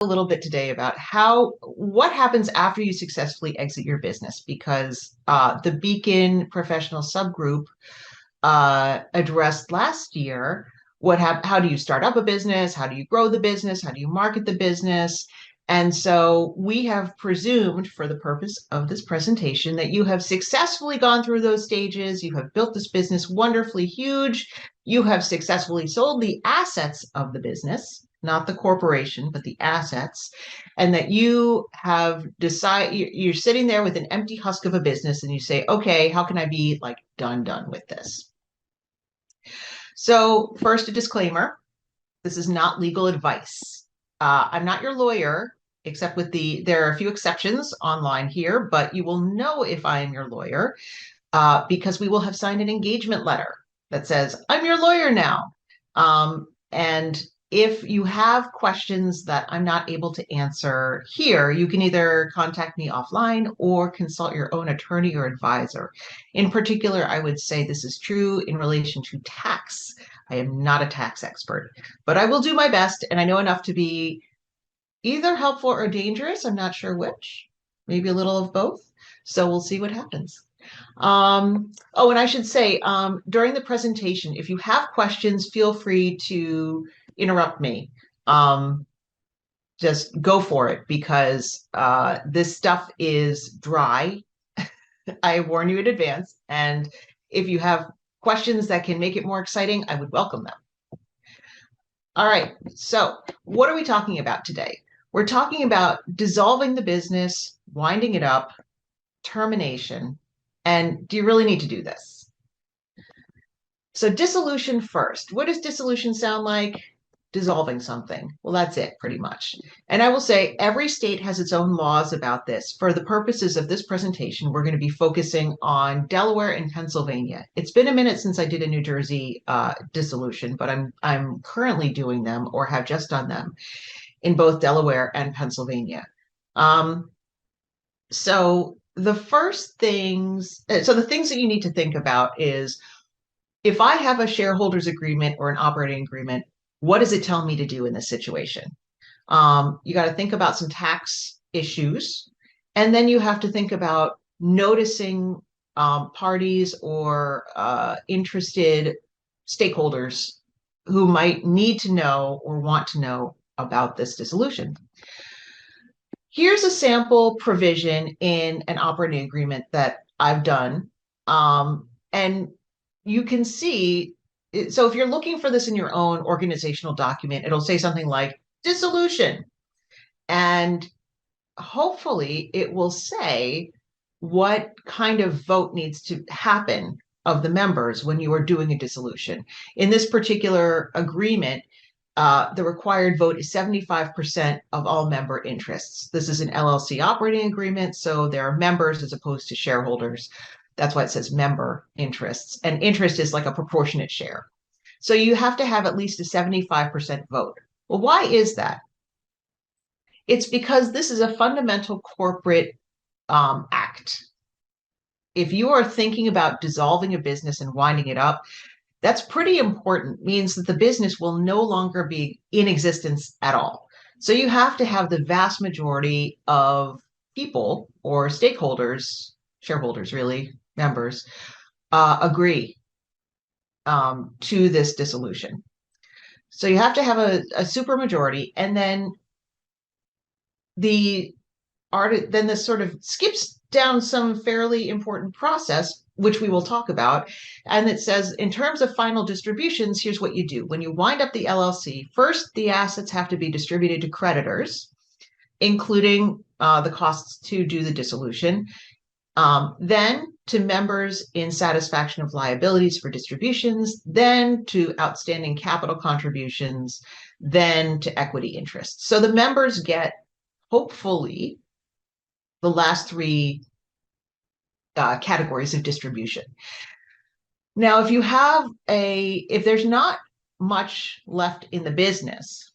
a little bit today about what happens after you successfully exit your business, because the Beacon professional subgroup addressed last year how do you start up a business, how do you grow the business, how do you market the business. And so we have presumed, for the purpose of this presentation, that you have successfully gone through those stages. You have built this business wonderfully huge. You have successfully sold the assets of the business, not the corporation, but the assets, and that you have decided you're sitting there with an empty husk of a business and you say, okay, how can I be like done with this? So first, a disclaimer. This is not legal advice. I'm not your lawyer, except there are a few exceptions online here, but you will know if I am your lawyer because we will have signed an engagement letter that says, I'm your lawyer now. And if you have questions that I'm not able to answer here, you can either contact me offline or consult your own attorney or advisor. In particular, I would say this is true in relation to tax. I am not a tax expert, but I will do my best, and I know enough to be either helpful or dangerous. I'm not sure which, maybe a little of both. So we'll see what happens. Oh, and I should say, during the presentation, if you have questions, feel free to interrupt me. Just go for it, because this stuff is dry. I warn you in advance. And if you have questions that can make it more exciting, I would welcome them. All right, so what are we talking about today? We're talking about dissolving the business, winding it up, termination, and do you really need to do this? So dissolution first. What does dissolution sound like? Dissolving something. Well, that's it pretty much. And I will say every state has its own laws about this. For the purposes of this presentation, we're going to be focusing on Delaware and Pennsylvania. It's been a minute since I did a New Jersey dissolution, but I'm currently doing them, or have just done them, in both Delaware and Pennsylvania. So the things that you need to think about is, if I have a shareholders agreement or an operating agreement, what does it tell me to do in this situation? You got to think about some tax issues, and then you have to think about noticing parties or interested stakeholders who might need to know or want to know about this dissolution. Here's a sample provision in an operating agreement that I've done. And you can see, so if you're looking for this in your own organizational document, it'll say something like dissolution. And hopefully it will say what kind of vote needs to happen of the members when you are doing a dissolution. In this particular agreement, the required vote is 75% of all member interests. This is an LLC operating agreement, so there are members as opposed to shareholders. That's why it says member interests, and interest is like a proportionate share. So you have to have at least a 75% vote. Well, why is that? It's because this is a fundamental corporate act. If you are thinking about dissolving a business and winding it up, that's pretty important. It means that the business will no longer be in existence at all. So you have to have the vast majority of people or stakeholders, shareholders really, members, agree to this dissolution. So you have to have a super majority, and then this sort of skips down some fairly important process, which we will talk about. And it says, in terms of final distributions, here's what you do. When you wind up the LLC, first, the assets have to be distributed to creditors, including the costs to do the dissolution. Then to members in satisfaction of liabilities for distributions, then to outstanding capital contributions, then to equity interests. So the members get, hopefully, the last three categories of distribution. Now, if there's not much left in the business,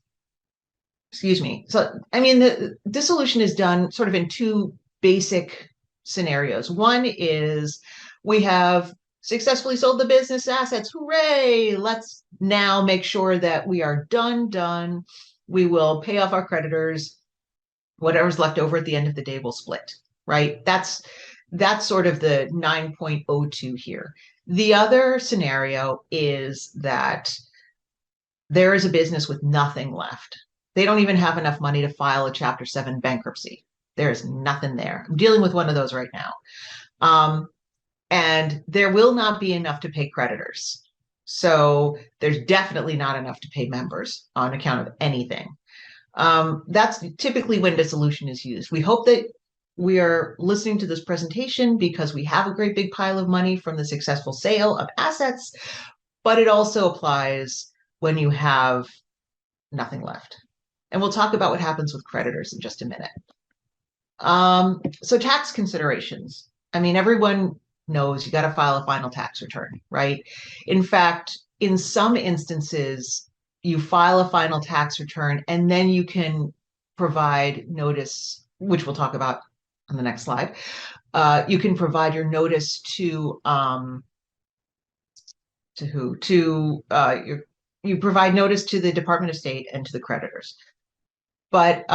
the dissolution is done sort of in two basic scenarios. One is we have successfully sold the business assets. Hooray! Let's now make sure that we are done. We will pay off our creditors. Whatever's left over at the end of the day will split, right? That's sort of the 9.02 here. The other scenario is that there is a business with nothing left. They don't even have enough money to file a Chapter 7 bankruptcy. There's nothing there. I'm dealing with one of those right now. And there will not be enough to pay creditors. So there's definitely not enough to pay members on account of anything. That's typically when dissolution is used. We hope that we are listening to this presentation because we have a great big pile of money from the successful sale of assets, but it also applies when you have nothing left. And we'll talk about what happens with creditors in just a minute. So tax considerations. I mean, everyone knows you got to file a final tax return, right? In fact, in some instances, you file a final tax return and then you can provide notice, which we'll talk about on the next slide. You can provide your notice to who? You provide notice to the Department of State and to the creditors. But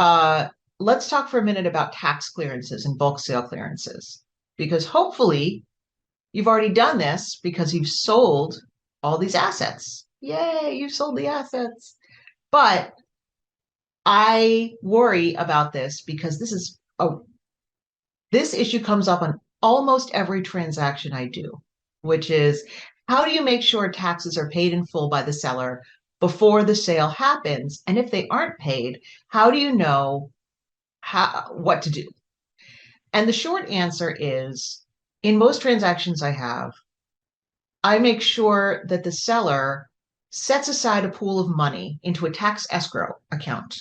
let's talk for a minute about tax clearances and bulk sale clearances, because hopefully you've already done this because you've sold all these assets. Yay, you sold the assets. But I worry about this because this issue comes up on almost every transaction I do, which is how do you make sure taxes are paid in full by the seller before the sale happens? And if they aren't paid, how do you know what to do? And the short answer is, in most transactions I make sure that the seller sets aside a pool of money into a tax escrow account.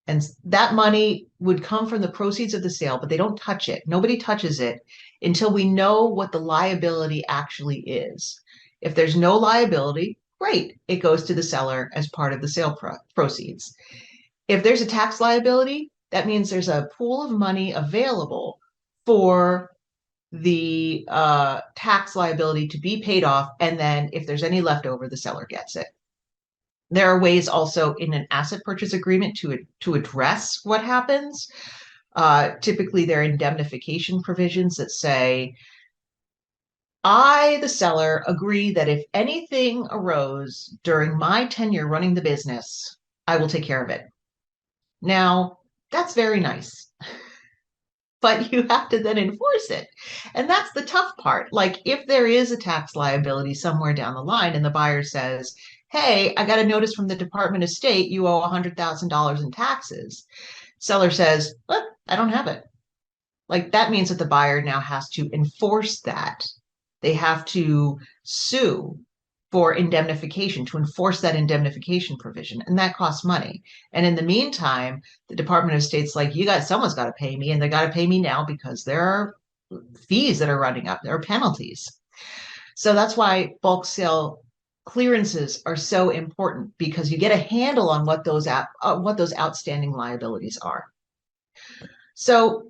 And that money would come from the proceeds of the sale, but they don't touch it. Nobody touches it until we know what the liability actually is. If there's no liability, great, it goes to the seller as part of the sale proceeds. If there's a tax liability, that means there's a pool of money available for the tax liability to be paid off. And then if there's any left over, the seller gets it. There are ways also in an asset purchase agreement to address what happens. Typically, there are indemnification provisions that say, I, the seller, agree that if anything arose during my tenure running the business, I will take care of it. Now, that's very nice, but you have to then enforce it. And that's the tough part. Like if there is a tax liability somewhere down the line and the buyer says, hey, I got a notice from the Department of State, you owe $100,000 in taxes. Seller says, well, I don't have it. Like that means that the buyer now has to enforce that. They have to sue for indemnification, to enforce that indemnification provision, and that costs money. And in the meantime, the Department of State's like, someone's got to pay me, and they got to pay me now because there are fees that are running up, there are penalties. So that's why bulk sale clearances are so important, because you get a handle on what those outstanding liabilities are. So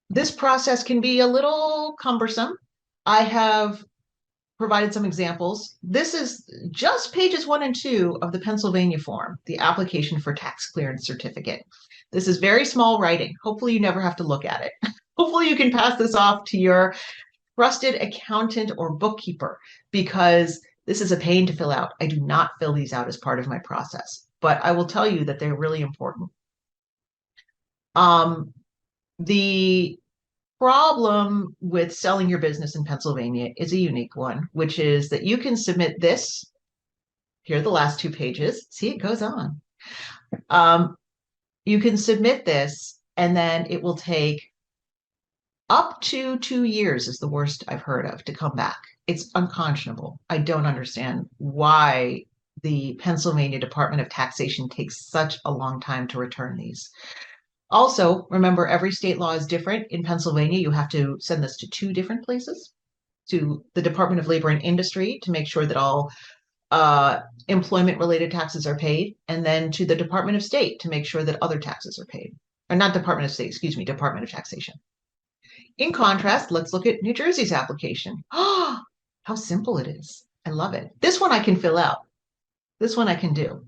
this process can be a little cumbersome. I have provided some examples. This is just pages 1 and 2 of the Pennsylvania form, the application for tax clearance certificate. This is very small writing. Hopefully you never have to look at it. Hopefully you can pass this off to your trusted accountant or bookkeeper, because this is a pain to fill out. I do not fill these out as part of my process, but I will tell you that they're really important. The problem with selling your business in Pennsylvania is a unique one, which is that you can submit this. Here are the last 2 pages. See, it goes on. You can submit this, and then it will take up to 2 years, is the worst I've heard of, to come back. It's unconscionable. I don't understand why the Pennsylvania Department of Taxation takes such a long time to return these. Also, remember, every state law is different. In Pennsylvania, you have to send this to 2 different places, to the Department of Labor and Industry to make sure that all employment-related taxes are paid, and then to the Department of State to make sure that other taxes are paid. Or not Department of State, excuse me, Department of Taxation. In contrast, let's look at New Jersey's application. Oh, how simple it is. I love it. This one I can fill out. This one I can do.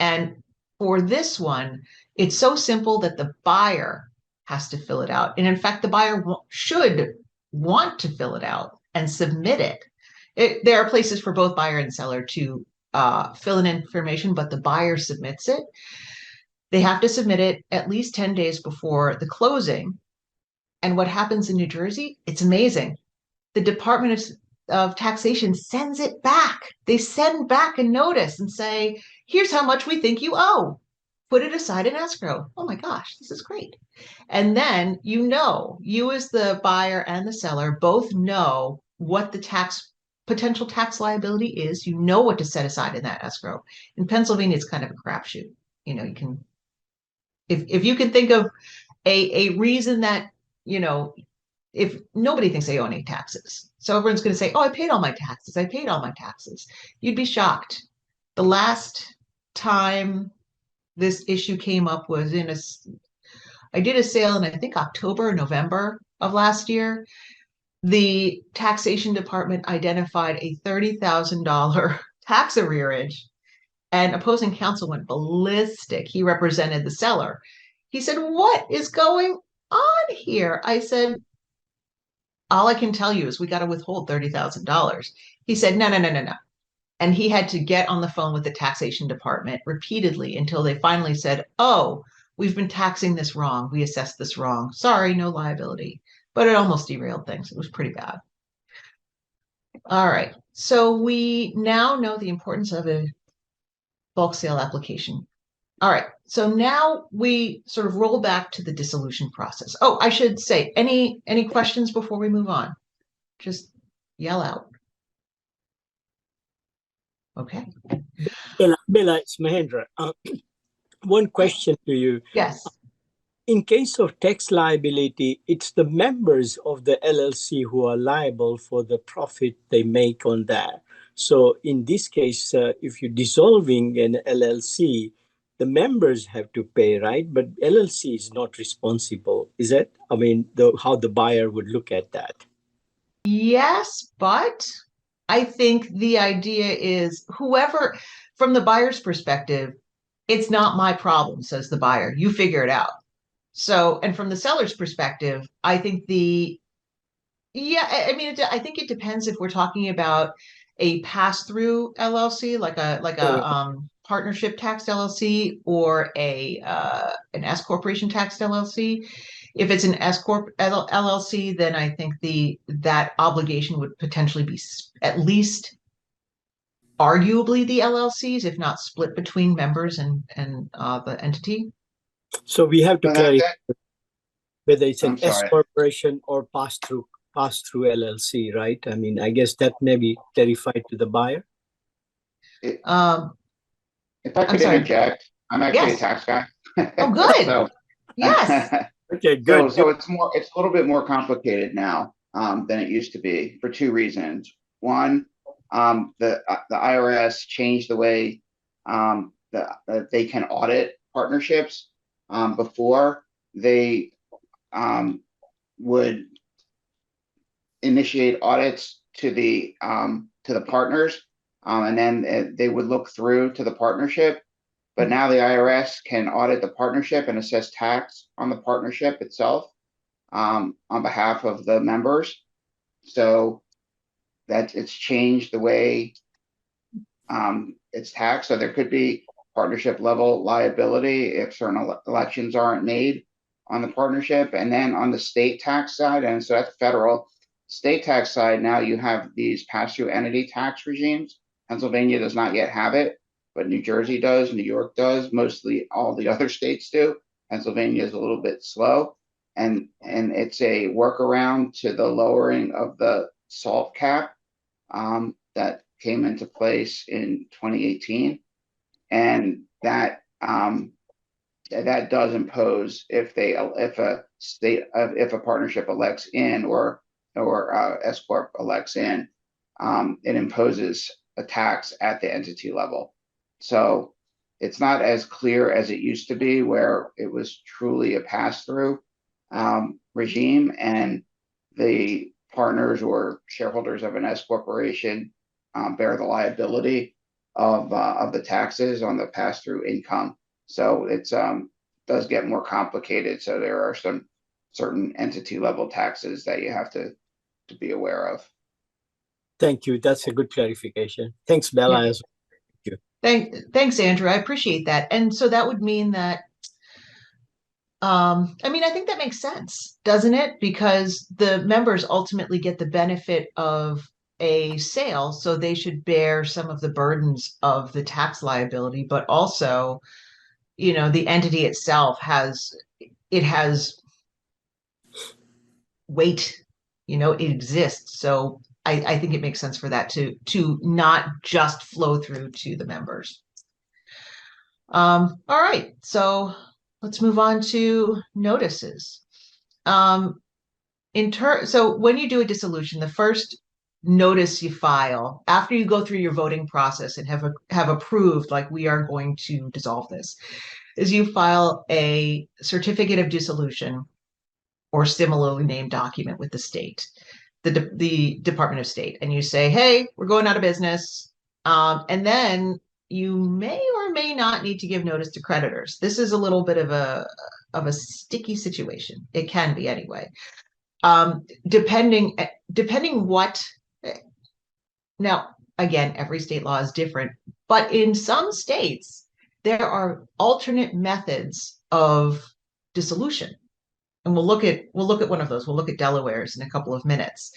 And For this one, it's so simple that the buyer has to fill it out. And in fact, the buyer should want to fill it out and submit it. There are places for both buyer and seller to fill in information, but the buyer submits it. They have to submit it at least 10 days before the closing. And what happens in New Jersey? It's amazing. The Department of Taxation sends it back. They send back a notice and say, here's how much we think you owe. Put it aside in escrow. Oh my gosh, this is great. And then you as the buyer and the seller both know what the potential tax liability is. You know what to set aside in that escrow. In Pennsylvania, it's kind of a crapshoot. You can, if you can think of a reason that, if nobody thinks they owe any taxes. So everyone's going to say, oh, I paid all my taxes. I paid all my taxes. You'd be shocked. The last time this issue came up was I did a sale in, I think, October or November of last year. The taxation department identified a $30,000 tax arrearage, and opposing counsel went ballistic. He represented the seller. He said, what is going on here? I said, all I can tell you is we got to withhold $30,000. He said, no, no, no, no, no. And he had to get on the phone with the taxation department repeatedly until they finally said, oh, we've been taxing this wrong. We assessed this wrong. Sorry, no liability. But it almost derailed things. It was pretty bad. All right. So we now know the importance of a bulk sale application. All right. So now we sort of roll back to the dissolution process. Oh, I should say, any questions before we move on? Just yell out. Okay. Bella, it's Mahendra. One question to you. Yes. In case of tax liability, it's the members of the LLC who are liable for the profit they make on that. So in this case, if you're dissolving an LLC, the members have to pay, right? But LLC is not responsible, is it? I mean, how the buyer would look at that. Yes, but I think the idea is whoever, from the buyer's perspective, it's not my problem, says the buyer. You figure it out. So, and from the seller's perspective, I think I think it depends if we're talking about a pass-through LLC, like a partnership taxed LLC, or an S corporation taxed LLC. If it's an S corp LLC, then I think that obligation would potentially be at least arguably the LLCs, if not split between members and the entity. So we have to clarify whether it's an S corporation or pass-through LLC, right? I mean, I guess that may be clarified to the buyer. If I could interject, I'm actually a tax guy. Oh, good. So, yes. Okay, good. So it's a little bit more complicated now than it used to be for two reasons. One, the IRS changed the way that they can audit partnerships. Before they would initiate audits to the partners, and then they would look through to the partnership. But now the IRS can audit the partnership and assess tax on the partnership itself on behalf of the members. So that it's changed the way it's taxed. So there could be partnership level liability if certain elections aren't made on the partnership. And then on the state tax side, and so that's federal, state tax side, now you have these pass-through entity tax regimes. Pennsylvania does not yet have it, but New Jersey does, New York does, mostly all the other states do. Pennsylvania is a little bit slow, and it's a workaround to the lowering of the SALT cap that came into place in 2018, and that does impose if a partnership elects in or S corp elects in, it imposes a tax at the entity level. So it's not as clear as it used to be, where it was truly a pass-through regime, and the partners or shareholders of an S corporation bear the liability of the taxes on the pass-through income. So it's does get more complicated. So there are some certain entity level taxes that you have to be aware of. Thank you. That's a good clarification. Thanks, Yeah. Bella. As well. Thanks, Andrew. I appreciate that. And so that would mean that, I mean, I think that makes sense, doesn't it? Because the members ultimately get the benefit of a sale, so they should bear some of the burdens of the tax liability, but also, the entity itself has weight, it exists. So I think it makes sense for that to not just flow through to the members. All right, so let's move on to notices. So when you do a dissolution, the first notice you file after you go through your voting process and have approved, like, we are going to dissolve this, is you file a certificate of dissolution or similarly named document with the state, the Department of State, and you say, hey, we're going out of business. And then you may or may not need to give notice to creditors. This is a little bit of a sticky situation. It can be anyway. Depending what, now, again, every state law is different, but in some states, there are alternate methods of dissolution. And we'll look at one of those. We'll look at Delaware's in a couple of minutes.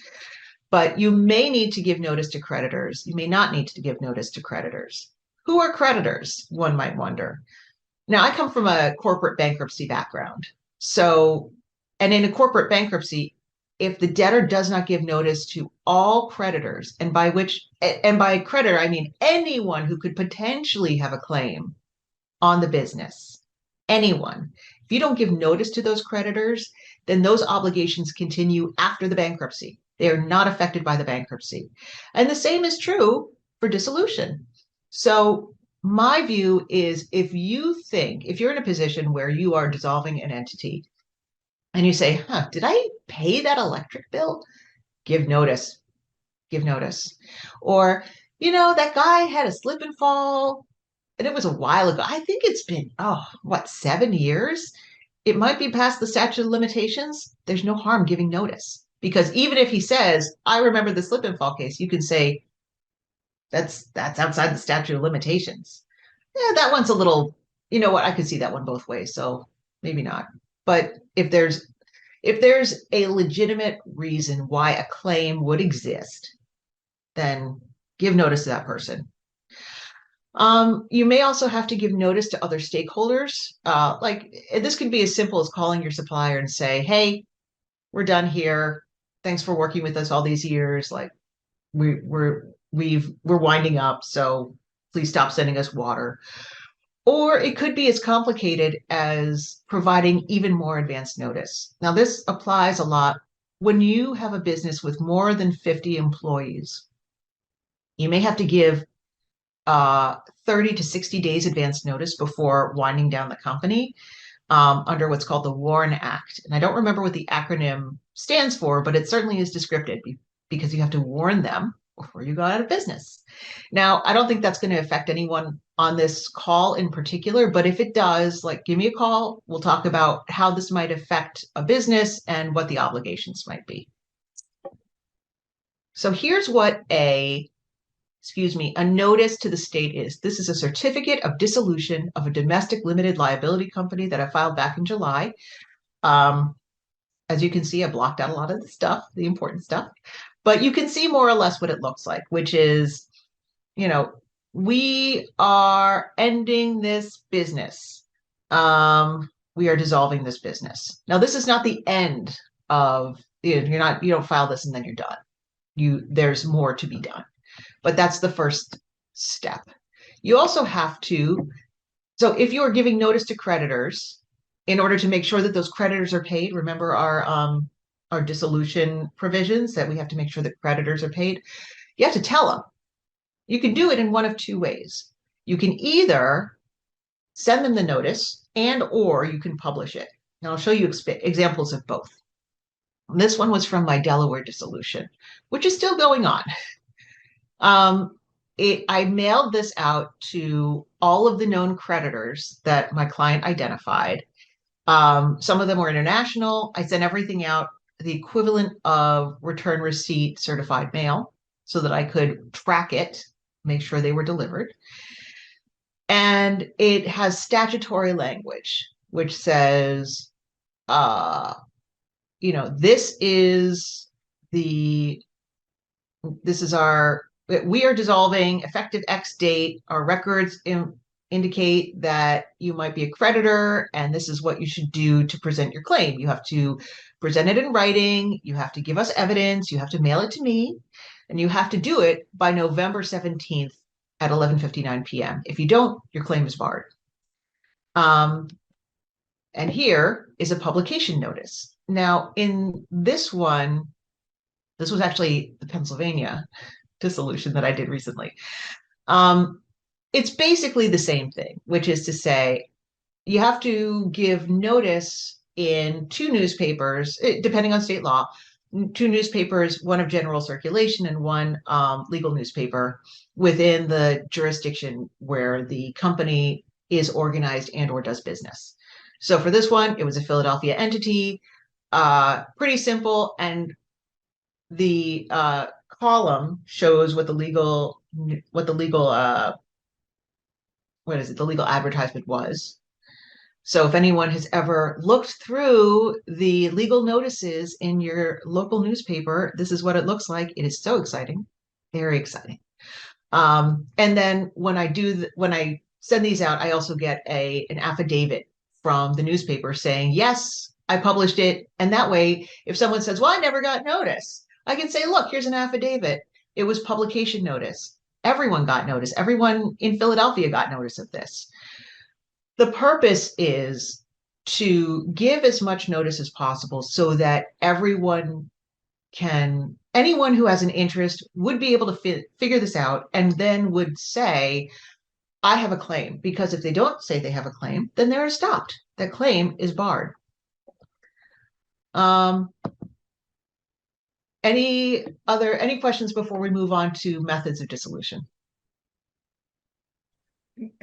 But you may need to give notice to creditors. You may not need to give notice to creditors. Who are creditors, one might wonder? Now, I come from a corporate bankruptcy background. So, and in a corporate bankruptcy, if the debtor does not give notice to all creditors, and by creditor, I mean anyone who could potentially have a claim on the business, anyone. If you don't give notice to those creditors, then those obligations continue after the bankruptcy. They are not affected by the bankruptcy. And the same is true for dissolution. So my view is, if you're in a position where you are dissolving an entity and you say, did I pay that electric bill? Give notice. Give notice. Or, that guy had a slip and fall, and it was a while ago. I think it's been, 7 years? It might be past the statute of limitations. There's no harm giving notice. Because even if he says, I remember the slip and fall case, you can say, that's outside the statute of limitations. Yeah, that one's a little, I could see that one both ways, so maybe not. But if there's a legitimate reason why a claim would exist, then give notice to that person. You may also have to give notice to other stakeholders. Like, this could be as simple as calling your supplier and say, hey, we're done here. Thanks for working with us all these years. Like, we're winding up, so please stop sending us water. Or it could be as complicated as providing even more advance notice. Now, this applies a lot when you have a business with more than 50 employees. You may have to give 30 to 60 days advance notice before winding down the company, under what's called the Warren Act. And I don't remember what the acronym stands for, but it certainly is descriptive, because you have to warn them before you go out of business. Now, I don't think that's going to affect anyone on this call in particular, but if it does, give me a call. We'll talk about how this might affect a business and what the obligations might be. So here's what a notice to the state is. This is a certificate of dissolution of a domestic limited liability company that I filed back in July. As you can see, I blocked out a lot of the stuff, the important stuff, but you can see more or less what it looks like, which is, we are ending this business. We are dissolving this business. Now, this is not the end of, you don't file this and then you're done. There's more to be done. But that's the first step. You also have to, so if you are giving notice to creditors, in order to make sure that those creditors are paid, remember our dissolution provisions that we have to make sure that creditors are paid, you have to tell them. You can do it in one of two ways. You can either send them the notice or you can publish it. Now I'll show you examples of both. This one was from my Delaware dissolution, which is still going on. I mailed this out to all of the known creditors that my client identified. Some of them were international. I sent everything out, the equivalent of return receipt certified mail, so that I could track it, make sure they were delivered. And it has statutory language, which says, this is we are dissolving effective X date. Our records indicate that you might be a creditor, and this is what you should do to present your claim. You have to present it in writing. You have to give us evidence. You have to mail it to me, and you have to do it by November 17th at 11:59 p.m. If you don't, your claim is barred. And here is a publication notice. Now, in this one, this was actually the Pennsylvania dissolution that I did recently. It's basically the same thing, which is to say, you have to give notice in two newspapers, depending on state law, two newspapers, one of general circulation and one legal newspaper within the jurisdiction where the company is organized and or does business. So for this one, it was a Philadelphia entity, pretty simple. And the column shows what the legal advertisement was. So if anyone has ever looked through the legal notices in your local newspaper, this is what it looks like. It is so exciting, very exciting. And then when I send these out, I also get an affidavit from the newspaper saying, yes, I published it. And that way, if someone says, well, I never got notice, I can say, look, here's an affidavit. It was publication notice. Everyone got notice. Everyone in Philadelphia got notice of this. The purpose is to give as much notice as possible so that anyone who has an interest would be able to figure this out and then would say, I have a claim. Because if they don't say they have a claim, then they're stopped. That claim is barred. Any questions before we move on to methods of dissolution?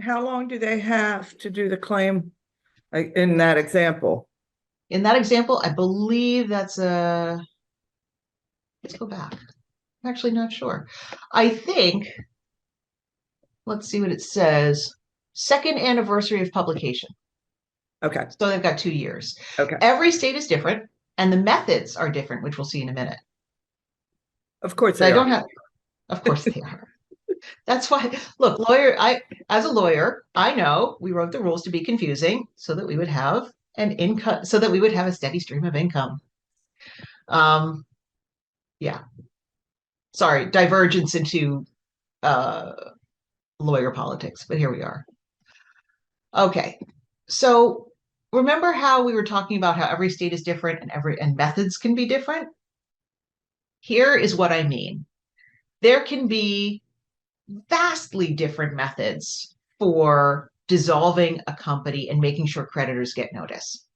How long do they have to do the claim in that example? In that example, I believe that's let's go back. I'm actually not sure. I think, let's see what it says. Second anniversary of publication. Okay. So they've got 2 years. Okay. Every state is different and the methods are different, which we'll see in a minute. Of course they are. Of course they are. That's why, look, as a lawyer, I know we wrote the rules to be confusing so that we would have an income, so that we would have a steady stream of income. Yeah. Sorry, divergence into lawyer politics, but here we are. Okay. So remember how we were talking about how every state is different and methods can be different? Here is what I mean. There can be vastly different methods for dissolving a company and making sure creditors get notice.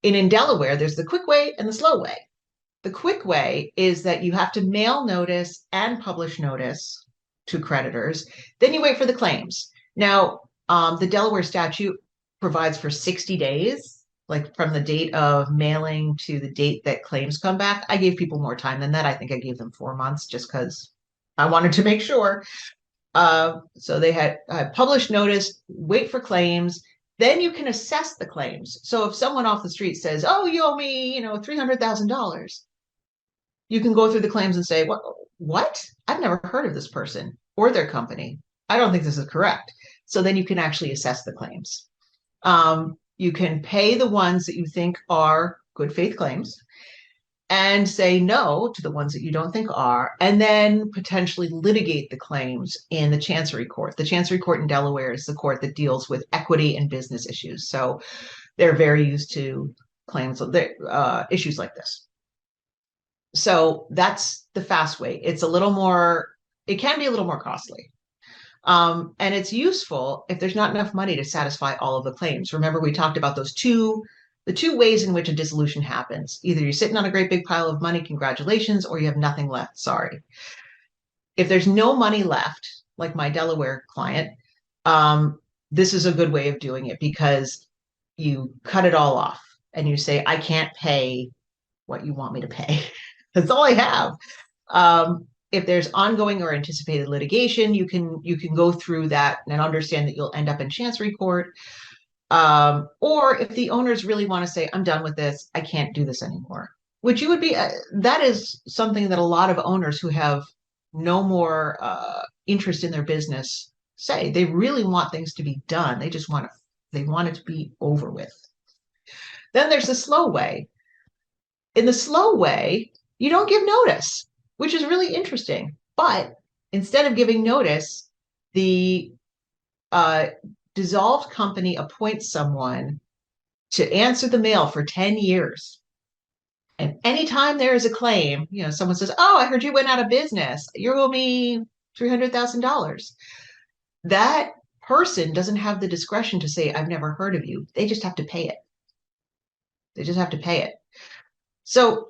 In Delaware, there's the quick way and the slow way. The quick way is that you have to mail notice and publish notice to creditors. Then you wait for the claims. Now, the Delaware statute provides for 60 days, like from the date of mailing to the date that claims come back. I gave people more time than that. I think I gave them 4 months just because I wanted to make sure. So they had published notice, wait for claims, then you can assess the claims. So if someone off the street says, oh, you owe me, $300,000, you can go through the claims and say, what? I've never heard of this person or their company. I don't think this is correct. So then you can actually assess the claims. You can pay the ones that you think are good faith claims and say no to the ones that you don't think are, and then potentially litigate the claims in the Chancery Court. The Chancery Court in Delaware is the court that deals with equity and business issues. So they're very used to claims, issues like this. So that's the fast way. It can be a little more costly. And it's useful if there's not enough money to satisfy all of the claims. Remember, we talked about the two ways in which a dissolution happens. Either you're sitting on a great big pile of money, congratulations, or you have nothing left, sorry. if there's no money left, like my Delaware client, this is a good way of doing it because you cut it all off and you say, I can't pay what you want me to pay. That's all I have. If there's ongoing or anticipated litigation, you can go through that and understand that you'll end up in chancery court. Or if the owners really want to say, I'm done with this, I can't do this anymore, which you would be, that is something that a lot of owners who have no more interest in their business say. They really want things to be done. They want it to be over with. Then there's the slow way. In the slow way, you don't give notice, which is really interesting. But instead of giving notice, the dissolved company appoints someone to answer the mail for 10 years. And anytime there is a claim, someone says, oh, I heard you went out of business. You owe me $300,000. That person doesn't have the discretion to say, I've never heard of you. They just have to pay it. They just have to pay it. So,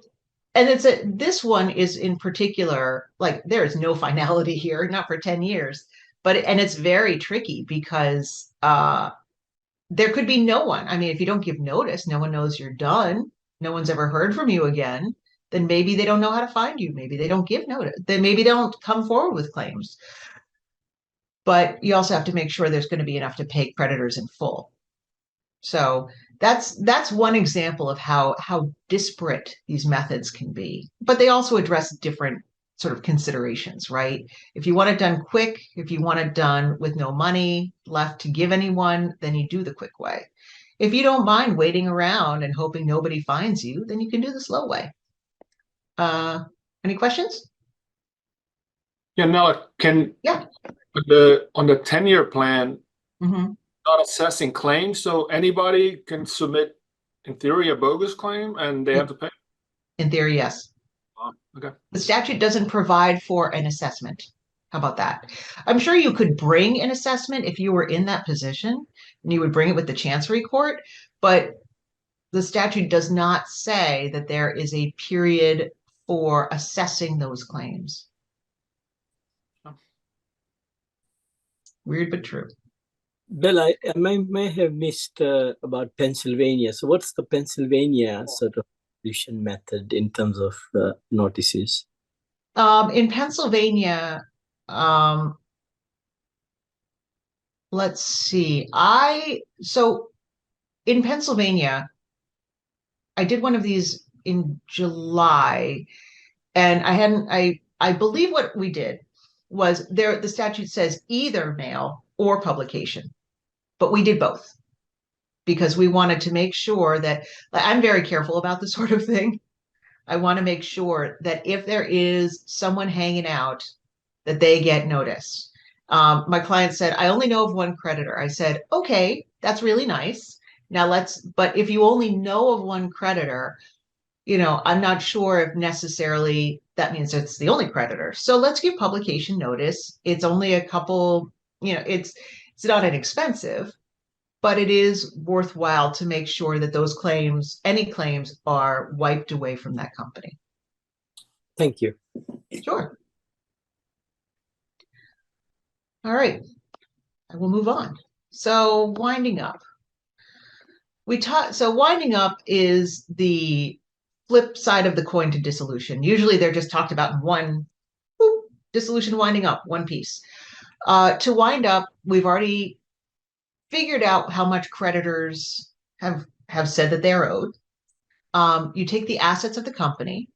and this one is in particular, like there is no finality here, not for 10 years, and it's very tricky because there could be no one. I mean, if you don't give notice, no one knows you're done. No one's ever heard from you again. Then maybe they don't know how to find you. Maybe they don't give notice. Then maybe they don't come forward with claims. But you also have to make sure there's going to be enough to pay creditors in full. So that's one example of how disparate these methods can be. But they also address different sort of considerations, right? If you want it done quick, if you want it done with no money left to give anyone, then you do the quick way. If you don't mind waiting around and hoping nobody finds you, then you can do the slow way. Any questions? Yeah, Nella, Yeah. on the 10-year plan, Mm-hmm. not assessing claims, so anybody can submit, in theory, a bogus claim and they have to pay? In theory, yes. Okay. The statute doesn't provide for an assessment. How about that? I'm sure you could bring an assessment if you were in that position and you would bring it with the chancery court, but the statute does not say that there is a period for assessing those claims. Oh. Weird, but true. Bill, I may have missed about Pennsylvania. So what's the Pennsylvania sort of solution method in terms of notices? In Pennsylvania, let's see. So in Pennsylvania, I did one of these in July, and I believe what we did was the statute says either mail or publication, but we did both because we wanted to make sure that I'm very careful about this sort of thing. I want to make sure that if there is someone hanging out, that they get notice. My client said, I only know of one creditor. I said, okay, that's really nice. Now but if you only know of one creditor, I'm not sure if necessarily that means it's the only creditor. So let's give publication notice. It's only a couple, it's not inexpensive, but it is worthwhile to make sure that those claims, any claims, are wiped away from that company. Thank you. Sure. All right, I will move on. So winding up. So winding up is the flip side of the coin to dissolution. Usually they're just talked about in one, dissolution, winding up, one piece. To wind up, we've already figured out how much creditors have said that they're owed. You take the assets of the company,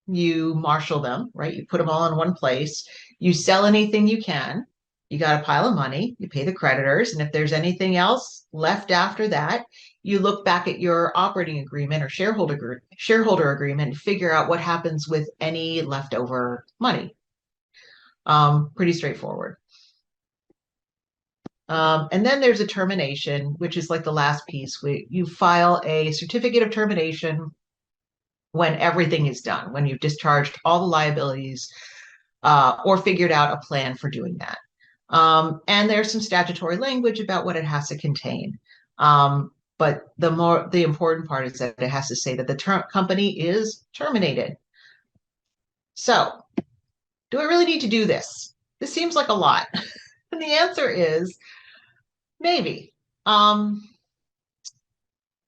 you marshal them, right? You put them all in one place. You sell anything you can. You got a pile of money, you pay the creditors. And if there's anything else left after that, you look back at your operating agreement or shareholder agreement and figure out what happens with any leftover money. Pretty straightforward. And then there's a termination, which is like the last piece. You file a certificate of termination when everything is done, when you've discharged all the liabilities or figured out a plan for doing that. And there's some statutory language about what it has to contain. But the important part is that it has to say that the company is terminated. So Do I really need to do this? This seems like a lot. And the answer is maybe.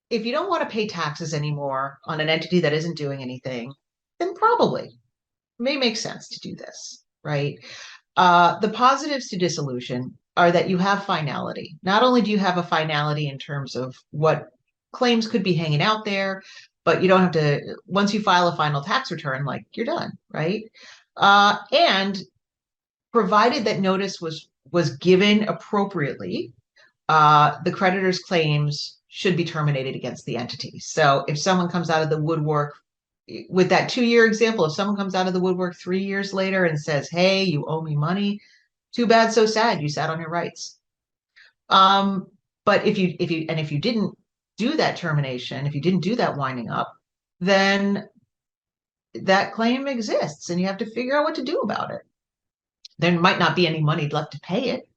If you don't want to pay taxes anymore on an entity that isn't doing anything, then probably it may make sense to do this, right? The positives to dissolution are that you have finality. Not only do you have a finality in terms of what claims could be hanging out there, but you don't have to, once you file a final tax return, like you're done, right? And provided that notice was given appropriately, the creditor's claims should be terminated against the entity. So if someone comes out of the woodwork with that 2-year example, if someone comes out of the woodwork 3 years later and says, "Hey, you owe me money," too bad, so sad. You sat on your rights. But if you didn't do that termination, if you didn't do that winding up, then that claim exists, and you have to figure out what to do about it. There might not be any money left to pay it,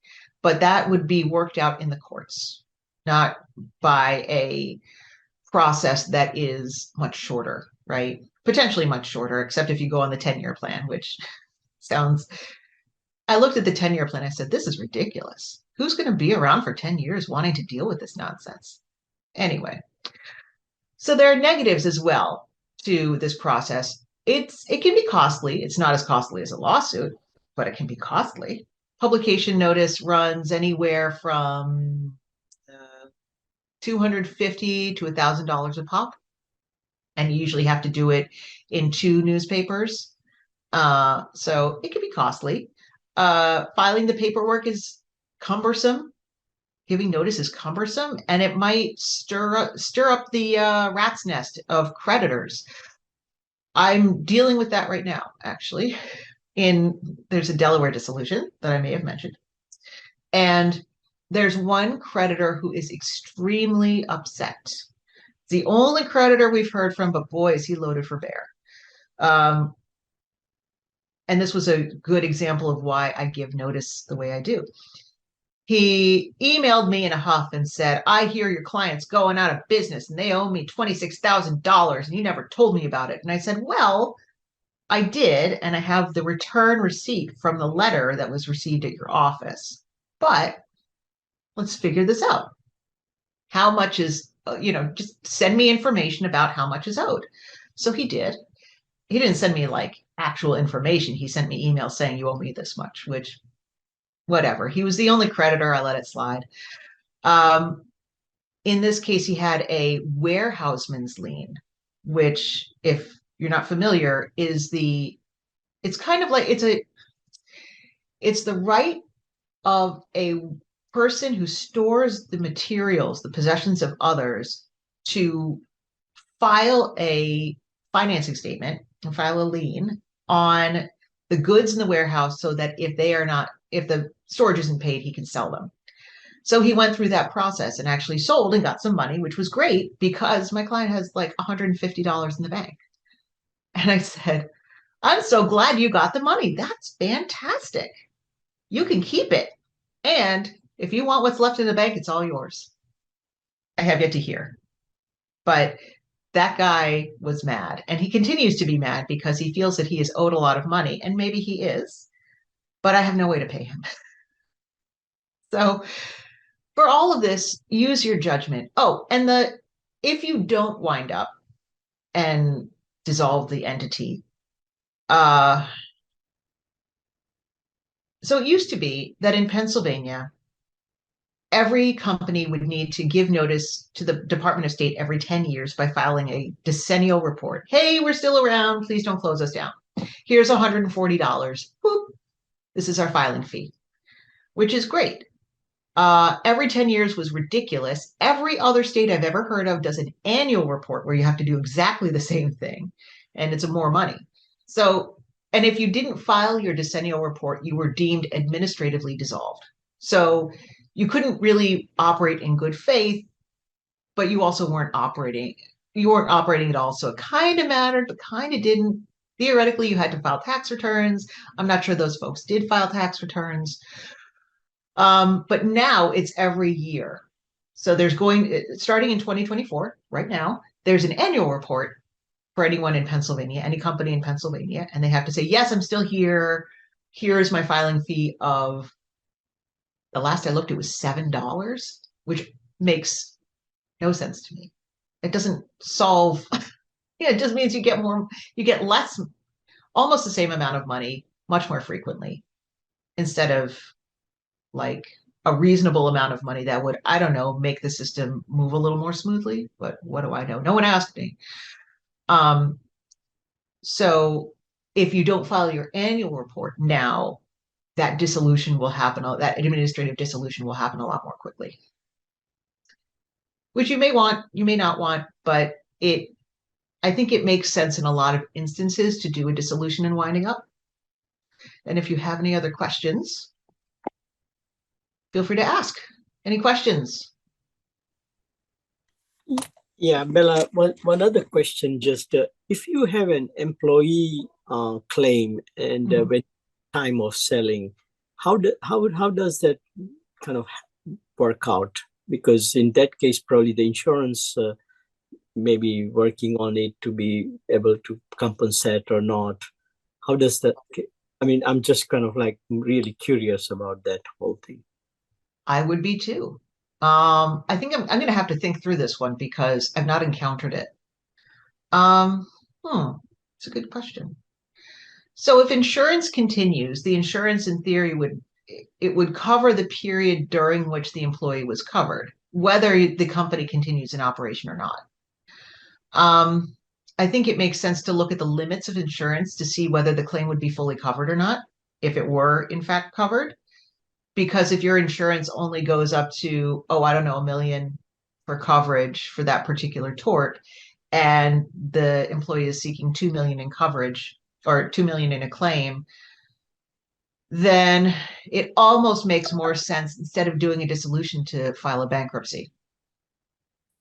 but that would be worked out in the courts, not by a process that is much shorter, right? Potentially much shorter, except if you go on the 10-year plan, which sounds, I looked at the 10-year plan, I said, this is ridiculous. Who's going to be around for 10 years wanting to deal with this nonsense? Anyway, so there are negatives as well to this process. It can be costly. It's not as costly as a lawsuit, but it can be costly. Publication notice runs anywhere from $250 to $1,000 a pop, and you usually have to do it in 2 newspapers. So it can be costly. Filing the paperwork is cumbersome. Giving notice is cumbersome, and it might stir up the rat's nest of creditors. I'm dealing with that right now, actually. There's a Delaware dissolution that I may have mentioned, and there's one creditor who is extremely upset. It's the only creditor we've heard from, but boy, is he loaded for bear. And this was a good example of why I give notice the way I do. He emailed me in a huff and said, "I hear your client's going out of business and they owe me $26,000 and you never told me about it." And I said, "Well, I did, and I have the return receipt from the letter that was received at your office. But let's figure this out. How much is, just send me information about how much is owed." So he did. He didn't send me like actual information. He sent me emails saying, "You owe me this much," which, whatever. He was the only creditor. I let it slide. In this case, he had a warehouseman's lien, which, if you're not familiar, it's kind of like it's the right of a person who stores the materials, the possessions of others, to file a financing statement and file a lien on the goods in the warehouse so that if the storage isn't paid, he can sell them. So he went through that process and actually sold and got some money, which was great because my client has like $150 in the bank. And I said, "I'm so glad you got the money. That's fantastic. You can keep it. And if you want what's left in the bank, it's all yours." I have yet to hear. But that guy was mad, and he continues to be mad because he feels that he is owed a lot of money, and maybe he is, but I have no way to pay him. So for all of this, use your judgment. Oh, and if you don't wind up and dissolve the entity, so it used to be that in Pennsylvania, every company would need to give notice to the Department of State every 10 years by filing a decennial report. "Hey, we're still around. Please don't close us down. Here's $140. Boop. This is our filing fee," which is great. Every 10 years was ridiculous. Every other state I've ever heard of does an annual report where you have to do exactly the same thing, and it's more money. So, and if you didn't file your decennial report, you were deemed administratively dissolved. So you couldn't really operate in good faith, but you also weren't operating. You weren't operating at all. So it kind of mattered, but kind of didn't. Theoretically, you had to file tax returns. I'm not sure those folks did file tax returns. But now it's every year. So starting in 2024, right now, there's an annual report for anyone in Pennsylvania, any company in Pennsylvania, and they have to say, "Yes, I'm still here. here's my filing fee of, the last I looked, it was $7, which makes no sense to me. It doesn't solve, yeah, it just means you get less, almost the same amount of money, much more frequently, instead of like a reasonable amount of money that would, I don't know, make the system move a little more smoothly. But what do I know? No one asked me. So if you don't file your annual report now, that dissolution will happen, that administrative dissolution will happen a lot more quickly. Which you may want, you may not want, but I think it makes sense in a lot of instances to do a dissolution and winding up. And if you have any other questions, feel free to ask. Any questions? Yeah, Bella, one other question, just if you have an employee claim and when time of selling, how does that kind of work out? Because in that case, probably the insurance may be working on it to be able to compensate or not. How does that, I mean, I'm just kind of like really curious about that whole thing. I would be too. I think I'm going to have to think through this one because I've not encountered it. It's a good question. So if insurance continues, the insurance in theory would cover the period during which the employee was covered, whether the company continues in operation or not. I think it makes sense to look at the limits of insurance to see whether the claim would be fully covered or not, if it were in fact covered. Because if your insurance only goes up to, I don't know, $1 million for coverage for that particular tort, and the employee is seeking $2 million in coverage or $2 million in a claim, then it almost makes more sense, instead of doing a dissolution, to file a bankruptcy.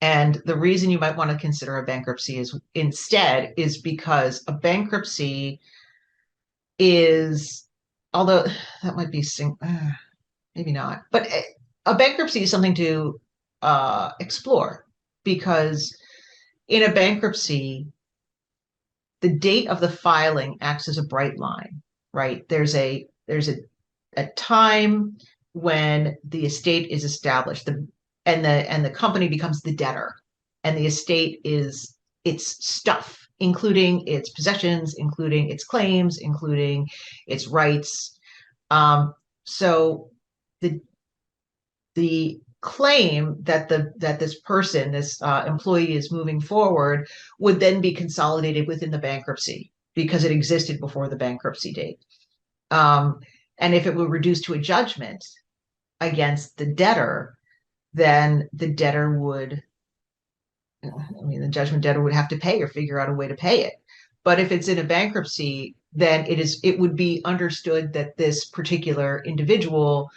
And the reason you might want to consider a bankruptcy is because a bankruptcy is, although that might be maybe not, but a bankruptcy is something to explore, because in a bankruptcy, the date of the filing acts as a bright line, right? There's a time when the estate is established, and the company becomes the debtor, and the estate is its stuff, including its possessions, including its claims, including its rights. So the claim that this person, this employee, is moving forward would then be consolidated within the bankruptcy because it existed before the bankruptcy date. And if it were reduced to a judgment against the debtor, then the judgment debtor would have to pay or figure out a way to pay it. But if it's in a bankruptcy, then it would be understood that this particular individual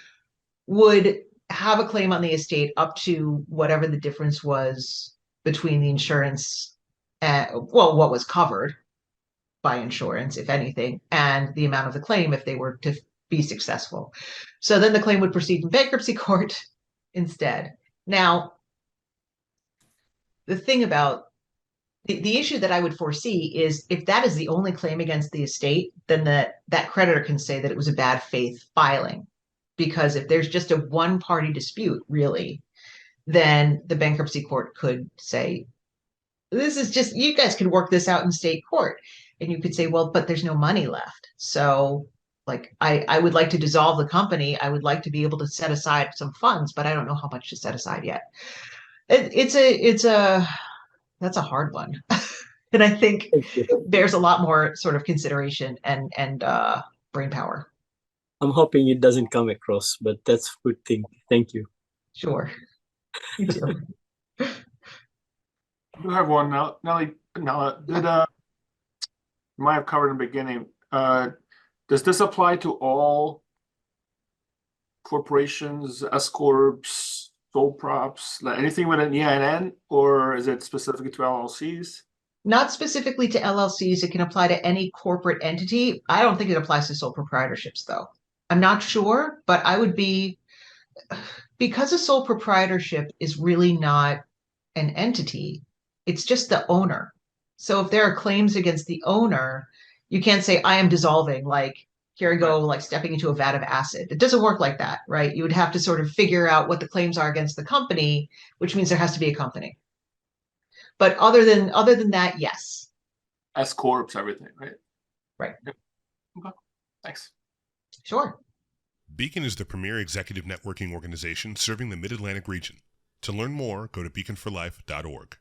would have a claim on the estate up to whatever the difference was between the insurance, what was covered by insurance, if anything, and the amount of the claim if they were to be successful. So then the claim would proceed in bankruptcy court instead. Now, the thing about the issue that I would foresee is, if that is the only claim against the estate, then that creditor can say that it was a bad faith filing. Because if there's just a one-party dispute, really, then the bankruptcy court could say, this is just, you guys can work this out in state court. And you could say, well, but there's no money left. So like, I would like to dissolve the company. I would like to be able to set aside some funds, but I don't know how much to set aside yet. That's a hard one. And I think there's a lot more sort of consideration and brain power. I'm hoping it doesn't come across, but that's a good thing. Thank you. Sure. You too. You have one now. Nella, you might have covered in the beginning. Does this apply to all corporations, S corps, sole props, like anything with an EIN, or is it specific to LLCs? Not specifically to LLCs. It can apply to any corporate entity. I don't think it applies to sole proprietorships, though. I'm not sure, but I would be, because a sole proprietorship is really not an entity, it's just the owner. So if there are claims against the owner, you can't say, I am dissolving, like, here I go, like stepping into a vat of acid. It doesn't work like that, right? You would have to sort of figure out what the claims are against the company, which means there has to be a company. But other than that, yes. S corps, everything, right? Right. Okay. Thanks. Sure. Beacon is the premier executive networking organization serving the Mid-Atlantic region. To learn more, go to beaconforlife.org.